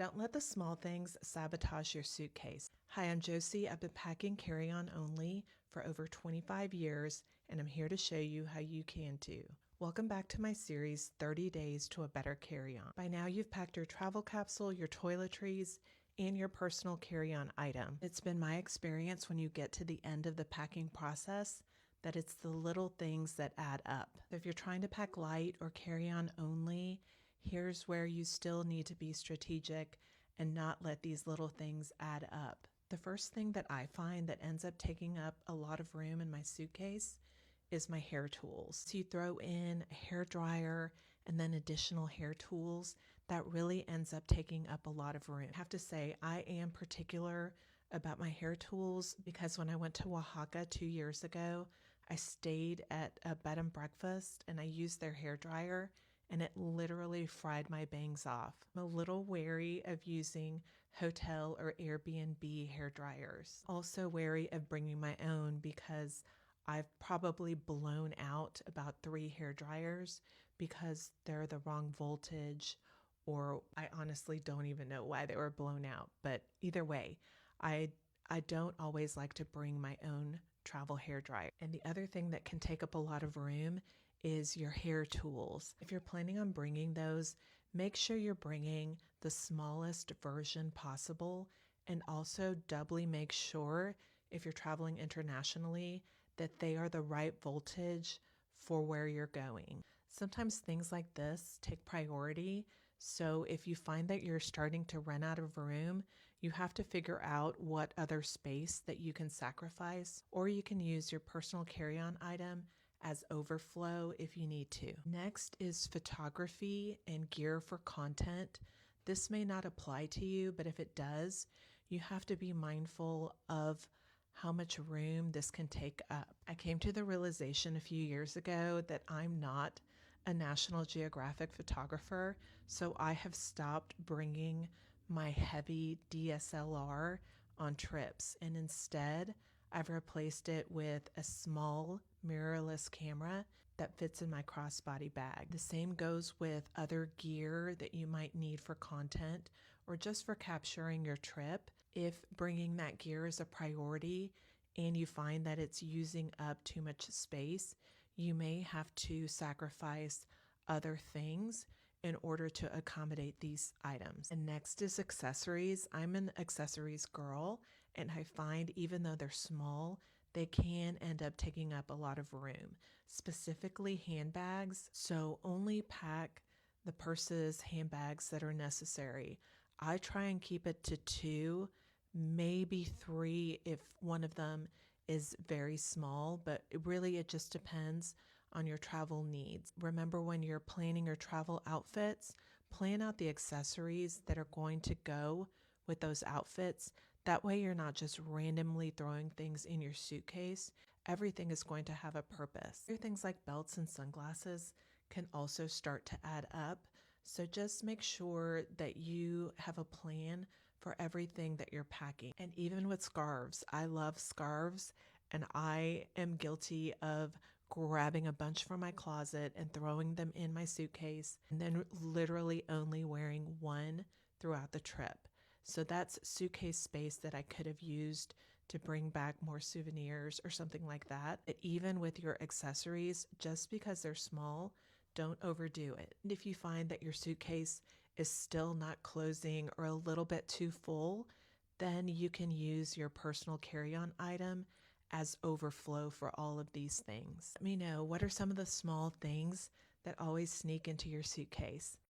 Don't let the small things sabotage your suitcase. Hi, I'm Josie. I've been packing carry-on only for over 25 years, and I'm here to show you how you can too. Welcome back to my series, 30 Days to a Better Carry-On. By now you've packed your travel capsule, your toiletries, and your personal carry-on item. It's been my experience when you get to the end of the packing process that it's the little things that add up. So if you're trying to pack light or carry-on only, here's where you still need to be strategic and not let these little things add up. The first thing that I find that ends up taking up a lot of room in my suitcase is my hair tools. So you throw in a hair dryer and then additional hair tools, that really ends up taking up a lot of room. I have to say, I am particular about my hair tools because when I went to Oaxaca 2 years ago, I stayed at a bed and breakfast and I used their hair dryer and it literally fried my bangs off. I'm a little wary of using hotel or Airbnb hair dryers. Also wary of bringing my own because I've probably blown out about 3 hair dryers because they're the wrong voltage, or I honestly don't even know why they were blown out. But either way, I don't always like to bring my own travel hair dryer. And the other thing that can take up a lot of room is your hair tools. If you're planning on bringing those, make sure you're bringing the smallest version possible, and also doubly make sure if you're traveling internationally that they are the right voltage for where you're going. Sometimes things like this take priority. So if you find that you're starting to run out of room, you have to figure out what other space that you can sacrifice, or you can use your personal carry-on item as overflow if you need to. Next is photography and gear for content. This may not apply to you, but if it does, you have to be mindful of how much room this can take up. I came to the realization a few years ago that I'm not a National Geographic photographer, so I have stopped bringing my heavy DSLR on trips, and instead I've replaced it with a small mirrorless camera that fits in my crossbody bag. The same goes with other gear that you might need for content or just for capturing your trip. If bringing that gear is a priority and you find that it's using up too much space, you may have to sacrifice other things in order to accommodate these items. And next is accessories. I'm an accessories girl, and I find even though they're small, they can end up taking up a lot of room, specifically handbags. So only pack the purses, handbags that are necessary. I try and keep it to 2, maybe 3 if one of them is very small, but it just depends on your travel needs. Remember, when you're planning your travel outfits, plan out the accessories that are going to go with those outfits. That way you're not just randomly throwing things in your suitcase. Everything is going to have a purpose. Other things like belts and sunglasses can also start to add up. So just make sure that you have a plan for everything that you're packing. And even with scarves, I love scarves, and I am guilty of grabbing a bunch from my closet and throwing them in my suitcase and then literally only wearing one throughout the trip. So that's suitcase space that I could have used to bring back more souvenirs or something like that. But even with your accessories, just because they're small, don't overdo it. And if you find that your suitcase is still not closing or a little bit too full, then you can use your personal carry-on item as overflow for all of these things. Let me know, what are some of the small things that always sneak into your suitcase?